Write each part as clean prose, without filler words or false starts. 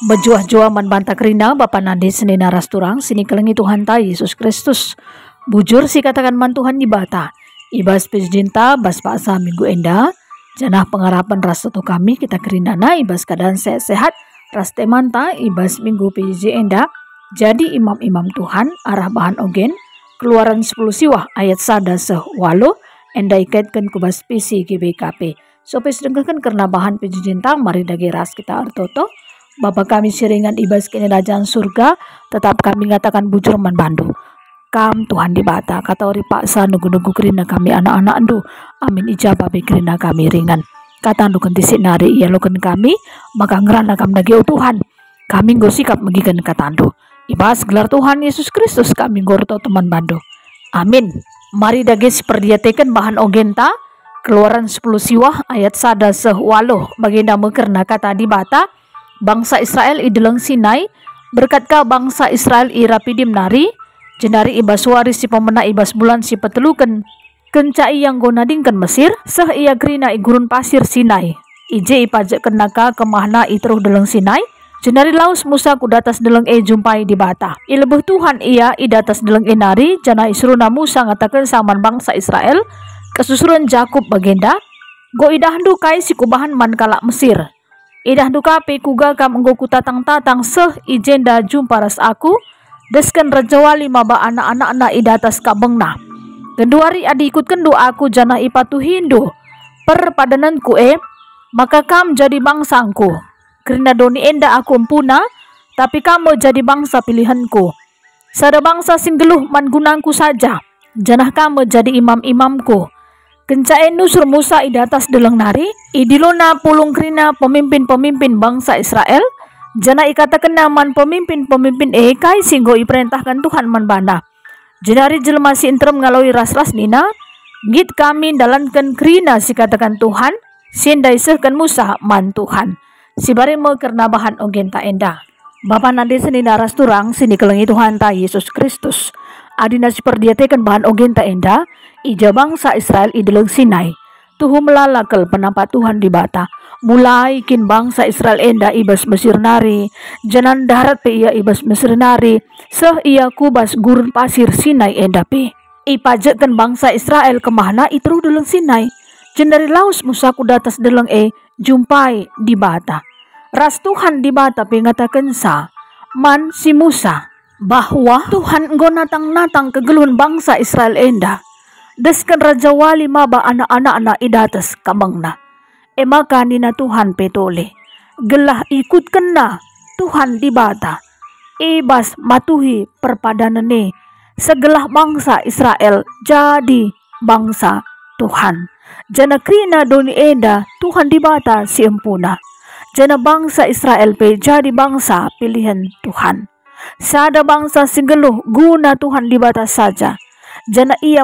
Bejuah-juah membantah kerina Bapa Nade seni naras turang sini kelengi Tuhan ta Yesus Kristus. Bujur si katakan man Tuhan di bata. Ibas pejinta bas paksa minggu enda. Janah pengarapan ras tu kami kita kerinana ibas keadaan sehat-sehat. Ras temanta ibas minggu PJJ enda. Jadi imam-imam Tuhan arah bahan ogen. Keluaran 10 siwah ayat sada sehwalo. Enda ikaitkan kubas PC GBKP. Sopes dengkakan karena bahan pejinta mari dagi ras kita artoto. Bapa kami siringan ibas kini kerajaan surga, tetap kami ngatakan bujur man bandu. Kam Tuhan di bata, kata ori paksa nugu-nugu kerina kami anak-anak andu. Amin ijabah be kerina kami ringan. Kata andu kan tisik nari iya lokan kami, maka ngerana kam nagi Tuhan. Kami nggo sikap megikan kata andu. Ibas gelar Tuhan Yesus Kristus kami ngorto teman bandu. Amin. Mari dage seperdiatekan bahan ogenta, Keluaran 10 siwah ayat sada sehwalo. Baginda mekerna kata di bata, bangsa Israel ideleng Sinai, berkatkah bangsa Israel irapidim nari, jenari ibas waris si pemena ibas bulan si peteluken, kencai yang gonadingkan Mesir, seh ia gerina igurun pasir Sinai, ije ipajak kenaka kemahna itruh deleng Sinai, jenari laus Musa kudatas deleng jumpai di bata. Ilebeh Tuhan ia idatas deleng nari, jana isruna Musa ngatakan saman bangsa Israel, kesusuran Jakub bagenda, go idahdu kai si kubahan man kalak Mesir. Idah dukape kuga kam enggo kutatang-tatang seh ijenda jumpa ras aku desken rajawali maba anak-anak idatas kabengna. Genduari adi ikutkan doa aku jana ipatu hindu perpadananku maka kam jadi bangsangku. Kerana doni enda aku empuna tapi kamu jadi bangsa pilihanku. Sada bangsa singgeluh man gunangku saja janah kamu jadi imam-imamku. Kencae nusur Musa idatas deleng nari, idilona pulung kerina pemimpin-pemimpin bangsa Israel, jana ikatakan naman pemimpin-pemimpin kai singgo iperintahkan Tuhan man bana. Jenari jelma si interim ngaloi ras-ras nina, git kami dalankan kerina si katakan Tuhan, sindai sehkan Musa man Tuhan. Si bari mo kerna bahan ogenta enda. Bapa nade seni naras turang sini kelengi Tuhan ta Yesus Kristus. Adina seperdiatekan bahan ogenta enda, ija bangsa Israel ideleng Sinai. Tuhu melalakal penampak Tuhan di bata. Mulai kin bangsa Israel enda ibas Mesir nari. Janan darat pe ia ibas Mesir nari. Seh ia kubas gurun pasir Sinai enda pe. Ipajakkan bangsa Israel kemana itru deleng Sinai. Jendari laus Musa kudatas deleng jumpai di bata. Ras Tuhan di bata pe ngatakan sa. Man si Musa. Bahwa Tuhan enggo natang-natang kegeluhan bangsa Israel enda. Deskan Raja Wali maba anak-anak idatas kamangna. Maka nina Tuhan petole. Gelah ikut kena Tuhan di bata. Ibas matuhi perpadanane. Segelah bangsa Israel jadi bangsa Tuhan. Jana krina doni enda Tuhan di bata si empuna. Jana bangsa Israel pe jadi bangsa pilihan Tuhan. Sada bangsa singgeluh guna Tuhan di bata saja. Jana ia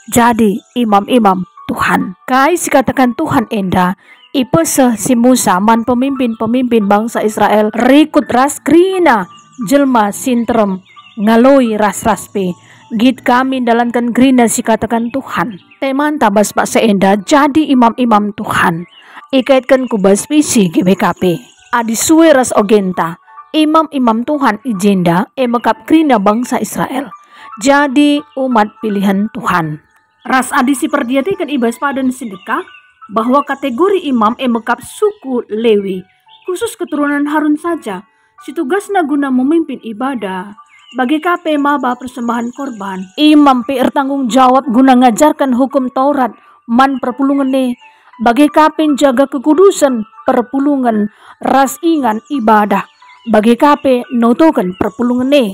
jadi imam-imam Tuhan. Kai si katakan Tuhan enda, ipeseh si Musa man pemimpin-pemimpin bangsa Israel rikut ras krina jelma sinterem ngaloi ras-ras pe. Git kami dalankan krina si katakan Tuhan. Teman tabas pak seenda jadi imam-imam Tuhan. Ikaitkan kubas visi GBKP. Adi suwe ras ogenta. Imam-imam Tuhan ijenda mekap krina bangsa Israel. Jadi umat pilihan Tuhan. Ras adisi perdiatikan ibas padan sedekah bahwa kategori imam mekap suku Lewi. Khusus keturunan Harun saja. Si tugasna guna memimpin ibadah. Bagi kape maba persembahan korban. Imam PR tanggung jawab guna ngajarkan hukum Taurat man perpulungan ne. Bagi kape jaga kekudusan perpulungan ras ingan ibadah. Bagi kape notokan perpulungan ne.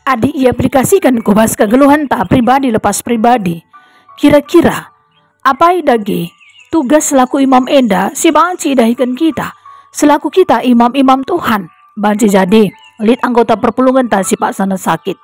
Adi ia aplikasikan kubas kegeluhan tak pribadi lepas pribadi. Kira-kira apa dagi tugas selaku imam enda si banci dahikan kita. Selaku kita imam-imam Tuhan. Banci jadi lid anggota perpulungan tak si pak sana sakit.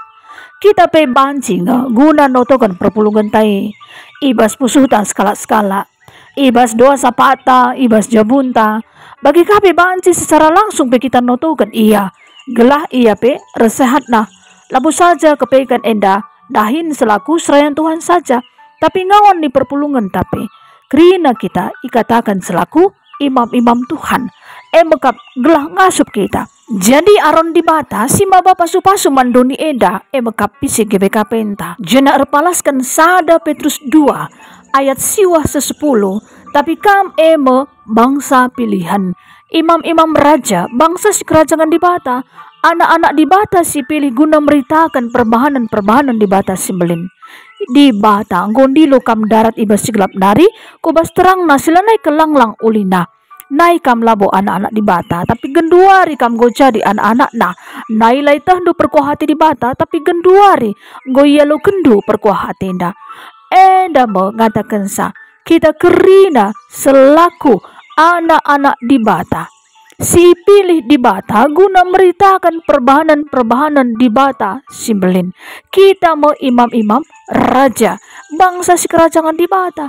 Kita pe banci guna notokan perpulungan tai. Ibas pusutan skala-skala. Ibas doa sapata, ibas jabunta. Bagi kape banci secara langsung pe kita notokan iya. Gelah iya pe resehat nah. Labu saja kepeikan enda dahin selaku serayan Tuhan saja. Tapi ngawan di perpulungan tapi. Kerina kita ikatakan selaku imam-imam Tuhan. Mekap gelah ngasup kita. Jadi aron di bata si maba pasu-pasu mandoni eda mekapi si GBK penta. Jena erpalaskan sada Petrus 2 ayat siwah 10. Tapi kam bangsa pilihan, imam-imam raja, bangsa si kerajaan di bata, anak-anak di bata si pilih guna meritakan perbahanan-perbahanan di bata si belin. Di bata gondilo kam darat ibas si gelap nari, kubas terang nasilanai kelanglang ulina. Nai kam labo anak-anak di bata, tapi genduari kam go jadi anak-anak na. Nai lai tahdu perkuah hati di bata, tapi genduari go yelo kendu perkuah hati nda. Enda mengatakan sa, kita kerina selaku anak-anak di bata. Si pilih di bata guna meritakan perbahanan-perbahanan di bata simbelin. Kita mau imam-imam raja, bangsa si kerajaan di bata.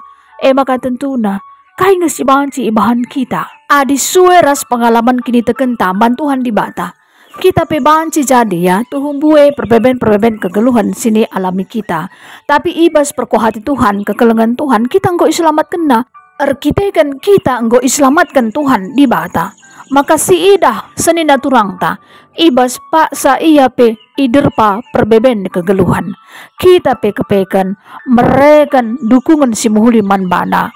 Maka tentuna kai ngesi banci ibahan kita. Adi sueras pengalaman kini tekenta bantuhan di bata. Kita pe banci jadi ya tuhum bue perbeben kegeluhan sini alami kita. Tapi ibas perkuhati Tuhan kekelengan Tuhan kita enggo iselamat kena. Erkitekan kita enggo iselamatkan Tuhan di bata. Maka si idah seni naturang ta ibas pak sa iya pe iderpa perbeben kegeluhan. Kita pe kepekan merekan dukungan si muhuli manbana.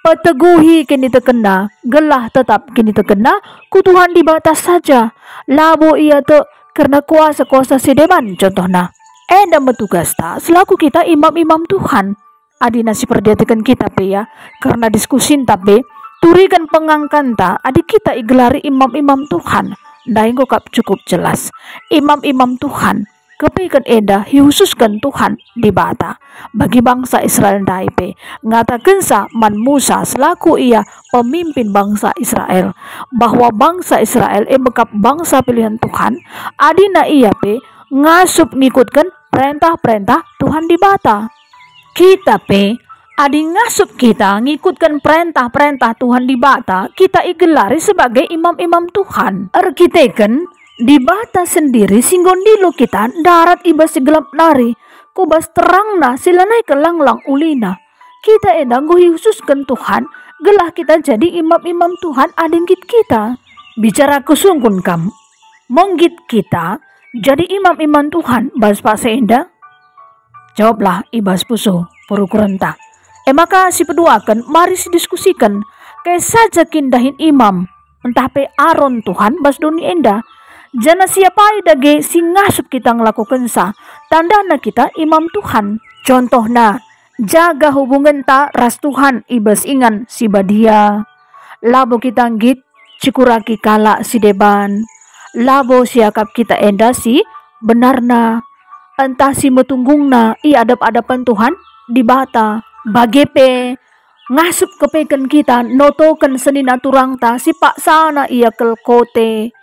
Peteguhi kini terkena, gelah tetap kini terkena, ku Tuhan di batas saja. Labo ia te karena kuasa-kuasa sedeban contohnya. Enda metugas ta selaku kita imam-imam Tuhan. Adi nasi perdiatikan kita pe ya, karena diskusin tapi turikan pengangkan ta, adik kita igelari imam-imam Tuhan. Daing kok cukup jelas. Imam-imam Tuhan kepikan eda hiususkan Tuhan di bata bagi bangsa Israel daipe ngatakan sa man Musa selaku ia pemimpin bangsa Israel bahwa bangsa Israel bekap bangsa pilihan Tuhan adina ia pe ngasup ngikutkan perintah-perintah Tuhan di bata. Kita pe adi ngasup kita ngikutkan perintah-perintah Tuhan di bata, kita igelari sebagai imam-imam Tuhan. Erkiteken di bata sendiri singgondilo kita darat ibas gelap nari kubas terangna silanai kelanglang ulina. Kita edang khususkan Tuhan gelah kita jadi imam-imam Tuhan adengkit kita. Bicara kesungkun kam monggit kita jadi imam-imam Tuhan bas pak seenda. Jawablah ibas puso purukurenta. Maka si peduakan mari si diskusikan kayak saja kindahin imam entah pe aron Tuhan bas doni enda. Jana siapa dage si ngasup kita ngelakukan sa tandana kita imam Tuhan. Contohna jaga hubungan ta ras Tuhan ibas ingan si badia. Labo kita ngit cikuraki kala si deban. Labo siakap kita enda si benarna. Entah si metunggungna i adap-adapan Tuhan di bata. Bagepe ngasup kepekan kita notokan seni naturang ta si pak sana ia kelkote.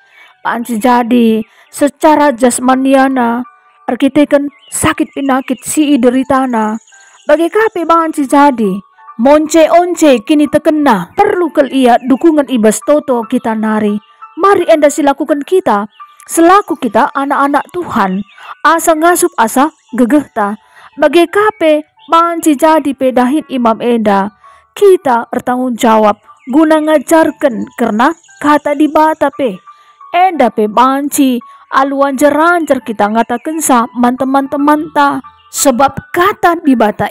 Panci jadi secara jasmaniana arkiteken sakit penyakit si deritana bagi kape banci jadi monce-once kini terkena perlu kel ia dukungan ibas toto kita nari. Mari enda silakukan kita selaku kita anak-anak Tuhan asa ngasup asa gegehta bagi kape banci jadi pedahin imam enda kita bertanggung jawab guna ngajarkan karena kata di bata pe. Enda pe banci aluan jeranjer kita ngatakan sa teman-teman ta sebab kata di bata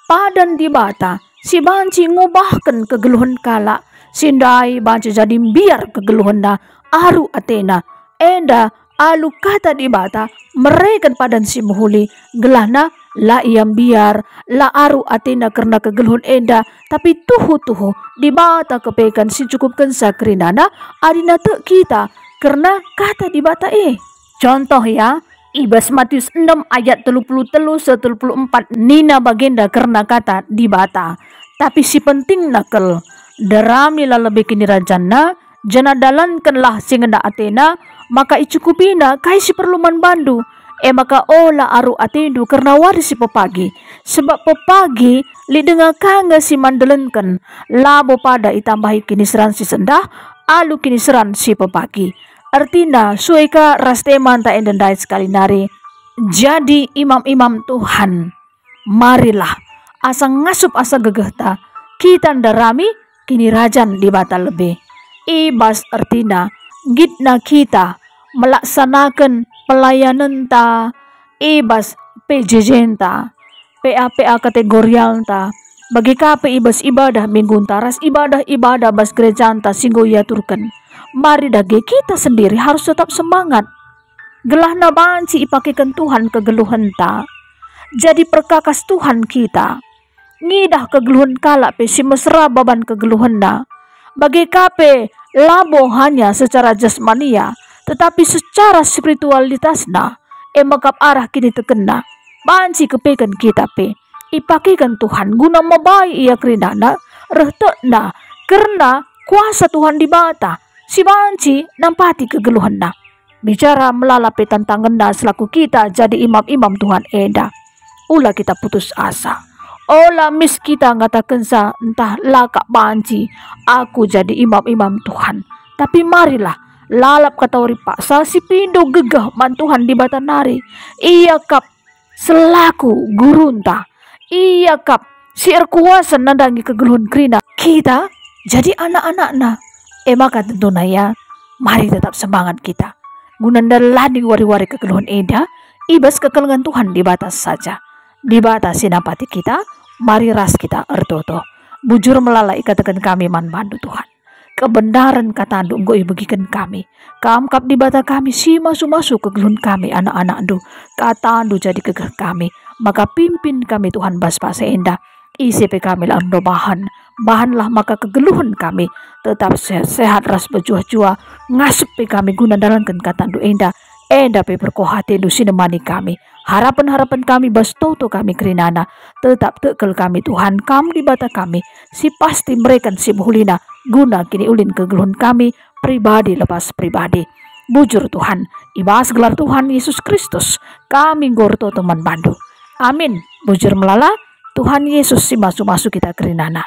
padan di bata si banci ngubahkan kegeluhan kala sindai banci jadi biar kegeluhan da aru atena enda alu kata di bata mereka padan si muhuli gelahna la iam biar la aru atena karena kegeluhan enda tapi tuhu di bata kepekan si cukupkan sakrinana adina te kita karena kata di bata contoh ya ibas Matius 6 ayat 33-34 nina bagenda karena kata di bata tapi si penting nakel darami la lebih kini rajana jana dalankanlah singenda atena maka icukupina kai si perluman bandu maka ola aru atendu karena waris si pepagi sebab pepagi li dengar kanga si mandelenkan labo pada itambahi kiniseran si sendah alu kiniseran si pepagi artina sueka rasteman ta endendai sekali nari jadi imam-imam Tuhan marilah asa ngasup asa gegehta kita ndarami kini rajan di bata lebih ibas artina gitna kita melaksanakan pelayanan ta ibas PJJ ta PA kategorial ta bagi kape ibas ibadah minggu taras ibadah bas gereja ta singgo yaturkan. Mari dage kita sendiri harus tetap semangat. Gelah na banci ipakikan Tuhan kegeluhan ta. Jadi perkakas Tuhan kita. Ngidah kegeluhan kala pe si mesra baban kegeluhan na. Bagi kape labo hanya secara jasmania, tetapi secara spiritualitas na makap arah kini tekena. Banci kepekan kita pe ipakikan Tuhan guna mabai ia kerinana rehtekna karena kuasa Tuhan dibata. Si banci nampati kegeluhan na. Bicara melalapi tantangan na selaku kita jadi imam-imam Tuhan eda. Ulah kita putus asa. Olah mis kita ngatakan sa entah lakak banci aku jadi imam-imam Tuhan. Tapi marilah lalap kata ori paksa si pindo gegah man Tuhan di batanari. Ia kap selaku gurunta. Ia kap si erkuasa nadangi kegeluhan krina. Kita jadi anak-anakna. Maka tentu ya mari tetap semangat kita. Gunandalani wari-wari kegeluhan eda. Ibas kekelengan Tuhan dibatas saja. Dibatasi napati kita. Mari ras kita ertoto. Bujur melalai katakan kami man bandu Tuhan. Kebenaran kata andu enggo ibagikan kami. Kamkap di bata kami si masuk-masuk kegeluhan kami anak-anak andu. Kata andu jadi kegeh kami. Maka pimpin kami Tuhan baspa seendah. ICP kami lah ando bahanlah maka kegeluhan kami. Tetap sehat ras berjuah-juah. Ngasup kami guna dalankan kata andu endah. Endah pe perkohati andu sinemani kami. Harapan-harapan kami bas toto kami kerinana. Tetap tekel kami Tuhan kam di bata kami. Si pasti mereka si buhulina. Guna kini ulin kegeluhan kami. Pribadi lepas pribadi. Bujur Tuhan. Ibas gelar Tuhan Yesus Kristus. Kami gorto teman bandu. Amin. Bujur melala. Tuhan Yesus si masuk-masuk kita kerinana.